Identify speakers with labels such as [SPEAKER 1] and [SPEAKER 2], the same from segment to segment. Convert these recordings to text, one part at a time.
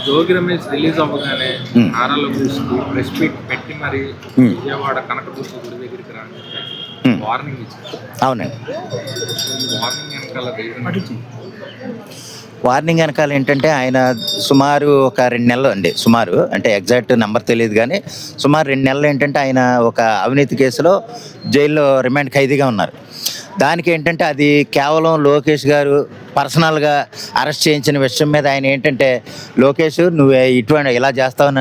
[SPEAKER 1] Jogi Ramesh release అవ్వగానే
[SPEAKER 2] ఉమ్,
[SPEAKER 1] నారా లోకేష్‌కి press meet పెట్టి మరి
[SPEAKER 2] ఉమ్,
[SPEAKER 1] విజయవాడ కనకదుర్గ గుడి దగ్గరికి రాని
[SPEAKER 2] ఉమ్.
[SPEAKER 1] వార్నింగ్ ఇచ్చారు.
[SPEAKER 2] అవునండి.
[SPEAKER 1] సో ఈ వార్నింగ్ వెనకాల రీజన్
[SPEAKER 2] వార్నింగ్ వెనకాల ఏంటంటే ఆయన సుమారు ఒక 2 నెలలు అండి, సుమారు అంటే ఎగ్జాక్ట్ నెంబర్ తెలియదు కానీ సుమారు 2 నెలలు ఏంటంటే ఆయన ఒక అవినీతి కేసులో జైల్లో రిమాండ్ ఖైదీగా ఉన్నారు. దానికి ఏంటంటే అది కేవలం లోకేష్ గారు పర్సనల్గా అరెస్ట్ చేయించిన విషయం మీద ఆయన ఏంటంటే, లోకేష్ నువ్వు ఇటువంటి ఇలా చేస్తావు,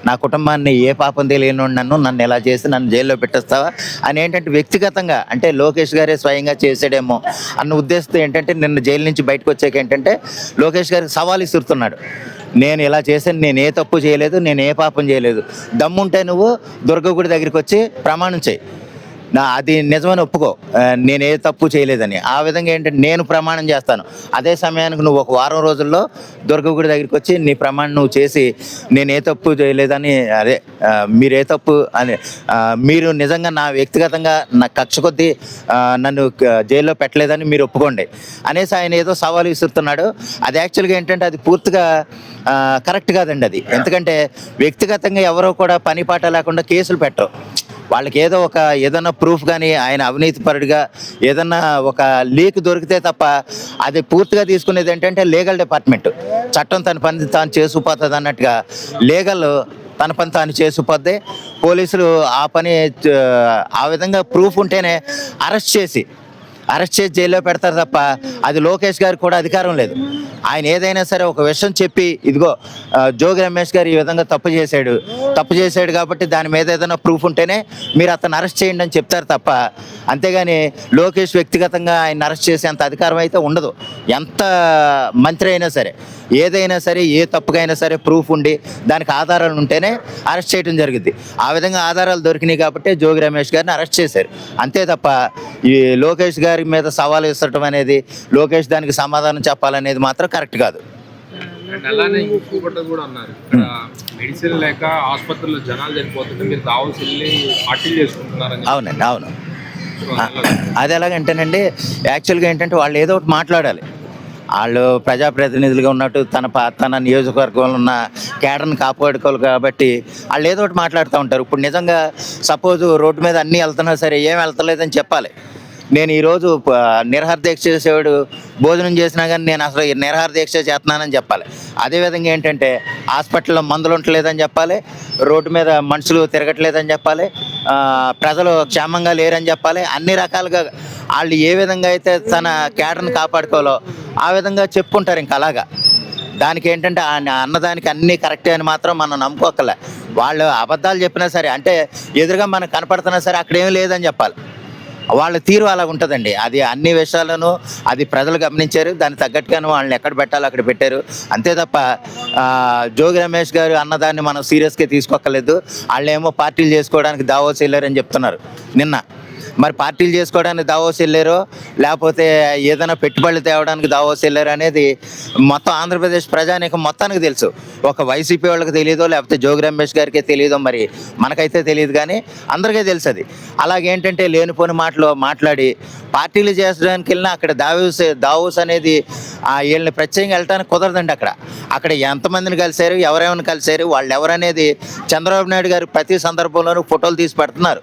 [SPEAKER 2] నా కుటుంబాన్ని ఏ పాపం తెలియని నన్ను ఇలా చేసి నన్ను జైల్లో పెట్టేస్తావా అని ఏంటంటే వ్యక్తిగతంగా, అంటే లోకేష్ గారే స్వయంగా చేసాడేమో అన్న ఉద్దేశంతో ఏంటంటే నిన్న జైలు నుంచి బయటకు వచ్చాక ఏంటంటే లోకేష్ గారికి సవాల్ ఇస్తున్నాడు. నేను ఇలా చేశాను, నేను ఏ తప్పు చేయలేదు, నేను ఏ పాపం చేయలేదు, దమ్ముంటే నువ్వు దుర్గగుడి దగ్గరికి వచ్చి ప్రమాణం చేయి, అది నిజమని ఒప్పుకో, నేను ఏ తప్పు చేయలేదని. ఆ విధంగా ఏంటంటే నేను ప్రమాణం చేస్తాను, అదే సమయానికి నువ్వు ఒక వారం రోజుల్లో దుర్గగుడి దగ్గరికి వచ్చి నీ ప్రమాణం నువ్వు చేసి నేను ఏ తప్పు చేయలేదని, అదే మీరు ఏ తప్పు అని, మీరు నిజంగా నా వ్యక్తిగతంగా నా కక్ష కొద్దీ నన్ను జైల్లో పెట్టలేదని మీరు ఒప్పుకోండి అనేసి ఆయన ఏదో సవాలు విసురుతున్నాడు. అది యాక్చువల్గా ఏంటంటే అది పూర్తిగా కరెక్ట్ కాదండి. అది ఎందుకంటే వ్యక్తిగతంగా ఎవరో కూడా పని పాట లేకుండా కేసులు పెట్టరు. వాళ్ళకి ఏదన్నా ప్రూఫ్ కానీ ఆయన అవినీతిపరుడిగా ఏదన్నా ఒక లీక్ దొరికితే తప్ప అది పూర్తిగా తీసుకునేది ఏంటంటే లీగల్ డిపార్ట్మెంట్. చట్టం తన పని తాను చేసుకుపోతుంది అన్నట్టుగా లీగల్ తన పని తాను చేసుకుపోద్ది. పోలీసులు ఆ పని ఆ విధంగా ప్రూఫ్ ఉంటేనే అరెస్ట్ చేసి జైల్లో పెడతారు తప్ప అది లోకేష్ గారికి కూడా అధికారం లేదు. ఆయన ఏదైనా సరే ఒక విషయం చెప్పి, ఇదిగో జోగి రమేష్ గారు ఈ విధంగా తప్పు చేశాడు కాబట్టి దాని మీద ఏదైనా ప్రూఫ్ ఉంటేనే మీరు అతను అరెస్ట్ చేయండి అని చెప్తారు తప్ప, అంతేగాని లోకేష్ వ్యక్తిగతంగా ఆయన అరెస్ట్ చేసేంత అధికారం అయితే ఉండదు. ఎంత మంత్రి అయినా సరే, ఏదైనా సరే, ఏ తప్పుకైనా సరే ప్రూఫ్ ఉండి దానికి ఆధారాలు ఉంటేనే అరెస్ట్ చేయడం జరుగుద్ది. ఆ విధంగా ఆధారాలు దొరికినాయి కాబట్టి జోగి రమేష్ గారిని అరెస్ట్ చేశారు, అంతే తప్ప ఈ లోకేష్ గారి మీద సవాలు విసరటం అనేది, లోకేష్ దానికి సమాధానం చెప్పాలనేది మాత్రం కరెక్ట్ కాదు.
[SPEAKER 1] అండ్ అలానే ఇంకొకటి కూడా అన్నారు, ఇక్కడ మెడిసిన్ లేక ఆసుపత్రిలో జనాలు చనిపోతుంటే మీరు దావోస్ వెళ్ళి పార్టీలు చేసుకుంటున్నారని.
[SPEAKER 2] అవునండి, అవును. అది ఎలాగంటేనండి, యాక్చువల్గా ఏంటంటే వాళ్ళు ఏదో ఒకటి మాట్లాడాలి. వాళ్ళు ప్రజాప్రతినిధులుగా ఉన్నట్టు తన నియోజకవర్గంలో ఉన్న కేడర్ని కాపాడుకోవాలి కాబట్టి వాళ్ళు ఏదో ఒకటి మాట్లాడుతూ ఉంటారు. ఇప్పుడు నిజంగా సపోజు రోడ్డు మీద అన్నీ వెళ్తున్నా సరే ఏం వెళ్తలేదని చెప్పాలి. నేను ఈరోజు నిరహార దీక్ష చేసేవాడు భోజనం చేసినా కానీ నేను అసలు నిరహార దీక్ష చేస్తున్నానని చెప్పాలి. అదేవిధంగా ఏంటంటే హాస్పిటల్లో మందులు ఉండలేదని చెప్పాలి, రోడ్డు మీద మనుషులు తిరగట్లేదని చెప్పాలి, ప్రజలు క్షేమంగా లేరని చెప్పాలి. అన్ని రకాలుగా వాళ్ళు ఏ విధంగా అయితే తన కేడర్ని కాపాడుకోవాలో ఆ విధంగా చెప్పుకుంటారు. ఇంకా అలాగా దానికి ఏంటంటే అన్నదానికి అన్నీ కరెక్టే అని మాత్రం మనం నమ్ముకోకలే. వాళ్ళు అబద్ధాలు చెప్పినా సరే, అంటే ఎదురుగా మనకు కనపడుతున్నా సరే అక్కడ ఏం లేదని చెప్పాలి. వాళ్ళ తీరు అలా ఉంటుందండి. అది అన్ని విషయాలను అది ప్రజలు గమనించారు, దానికి తగ్గట్టుగాను వాళ్ళని ఎక్కడ పెట్టాలో అక్కడ పెట్టారు, అంతే తప్ప జోగి రమేష్ గారు అన్నదాన్ని మనం సీరియస్గా తీసుకోక్కర్లేదు. వాళ్ళు ఏమో పార్టీలు చేసుకోవడానికి దావోస్ వెళ్ళారని చెప్తున్నారు నిన్న. మరి పార్టీలు చేసుకోవడానికి దావోస్ వెళ్ళారో లేకపోతే ఏదైనా పెట్టుబడులు తేవడానికి దావోస్ వెళ్ళారో అనేది మొత్తం ఆంధ్రప్రదేశ్ ప్రజానీకం మొత్తానికి తెలుసు. ఒక వైసీపీ వాళ్ళకి తెలియదో లేకపోతే జోగి రమేష్ గారికే తెలియదో మరి మనకైతే తెలియదు, కానీ అందరికీ తెలుసు అది. అలాగేంటంటే లేనిపోని మాట్లాడి పార్టీలు చేసడానికి వెళ్ళినా అక్కడ దావోస్ అనేది వీళ్ళని ప్రత్యేకంగా వెళ్ళడానికి కుదరదండి. అక్కడ ఎంతమందిని కలిశారు, ఎవరెవరిని కలిశారు, వాళ్ళు ఎవరనేది చంద్రబాబు నాయుడు గారు ప్రతి సందర్భంలోనూ ఫోటోలు తీసి పెడుతున్నారు.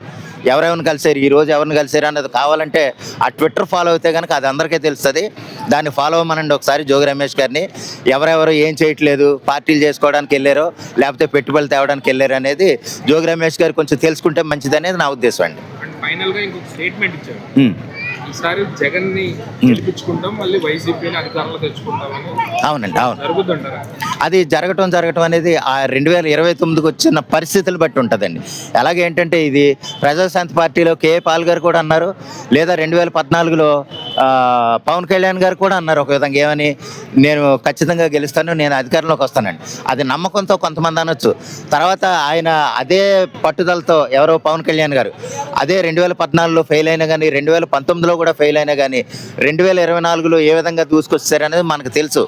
[SPEAKER 2] ఎవరెవరిని కలిశారు, ఈరోజు ఎవరిని కలిశారు అన్నది కావాలంటే ఆ ట్విట్టర్ ఫాలో అయితే కనుక అది అందరికీ తెలుస్తుంది. దాన్ని ఫాలో అవ్వమనండి ఒకసారి జోగి రమేష్ గారిని. ఎవరెవరు ఏం చేయట్లేదు, పార్టీలు చేసుకోవడానికి వెళ్ళారో లేకపోతే పెట్టుబడులు తేవడానికి వెళ్ళారు అనేది జోగి రమేష్ గారు కొంచెం తెలుసుకుంటే మంచిది అనేది నా ఉద్దేశం అండి.
[SPEAKER 1] ఫైనల్గా ఇంకొక స్టేట్మెంట్ ఇచ్చారు, ఈసారి జగన్ని గెలిపించుకుంటాం, మళ్ళీ వైసీపీని అధికారంలో తెచ్చుకుంటామని.
[SPEAKER 2] అవునండి, అవును.
[SPEAKER 1] జరుగుతుంటారా?
[SPEAKER 2] అది జరగటం అనేది ఆ 2029కి వచ్చిన పరిస్థితులు బట్టి ఉంటుందండి. అలాగే ఏంటంటే ఇది ప్రజాశాంతి పార్టీలో కేఏ పాల్ గారు కూడా అన్నారు, లేదా 2014లో పవన్ కళ్యాణ్ గారు కూడా అన్నారు ఒక విధంగా, ఏమని, నేను ఖచ్చితంగా గెలుస్తాను, నేను అధికారంలోకి వస్తానండి. అది నమ్మకంతో కొంతమంది అనొచ్చు. తర్వాత ఆయన అదే పట్టుదలతో ఎవరో పవన్ కళ్యాణ్ గారు అదే 2014లో ఫెయిల్ అయినా కానీ 2019లో కూడా ఫెయిల్ అయినా కానీ 2024లో ఏ విధంగా దూసుకొచ్చారనేది మనకు తెలుసు.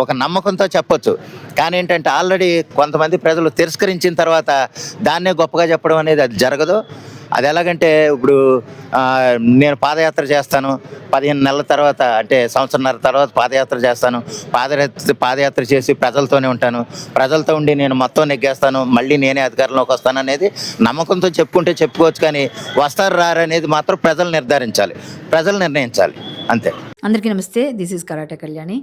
[SPEAKER 2] ఒక నమ్మకంతో చెప్పొచ్చు. కానీ ఏంటంటే ఆల్రెడీ కొంతమంది ప్రజలు తిరస్కరించిన తర్వాత దాన్నే గొప్పగా చెప్పడం అనేది అది జరగదు. అది ఎలాగంటే ఇప్పుడు నేను పాదయాత్ర చేస్తాను, 15 నెలల తర్వాత అంటే సంవత్సరంన్నర తర్వాత పాదయాత్ర చేస్తాను, పాదయాత్ర చేసి ప్రజలతోనే ఉంటాను, ప్రజలతో ఉండి నేను మొత్తం నెగ్గేస్తాను, మళ్ళీ నేనే అధికారంలోకి వస్తాను అనేది నమ్మకంతో చెప్పుకుంటే చెప్పుకోవచ్చు, కానీ వస్తారు రారు అనేది మాత్రం ప్రజలు నిర్ధారించాలి, ప్రజలు నిర్ణయించాలి, అంతే.
[SPEAKER 3] అందరికీ నమస్తే, దిస్ ఈజ్ కరాటే కళ్యాణి.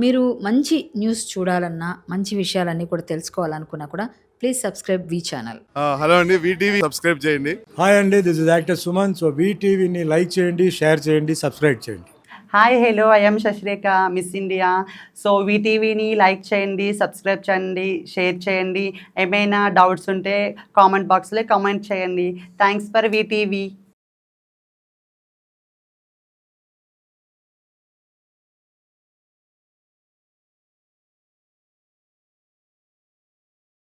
[SPEAKER 3] మీరు మంచి న్యూస్ చూడాలన్నా, మంచి విషయాలన్నీ కూడా తెలుసుకోవాలనుకున్నా కూడా please subscribe V channel.
[SPEAKER 4] Hello అండి, వీటీవీ సబ్స్క్రైబ్ చేయండి.
[SPEAKER 5] హాయ్ అండి, this is actor Suman. So వీటీవీని లైక్ చేయండి, షేర్ చేయండి, సబ్స్క్రైబ్ చేయండి.
[SPEAKER 6] Hi hello, I'm Sashirekha, Miss India. So వీటీవీని లైక్ చేయండి, సబ్స్క్రైబ్ చేయండి, షేర్ చేయండి. ఏమైనా డౌట్స్ ఉంటే కామెంట్ బాక్స్లో కామెంట్ చేయండి. Thanks for VTV.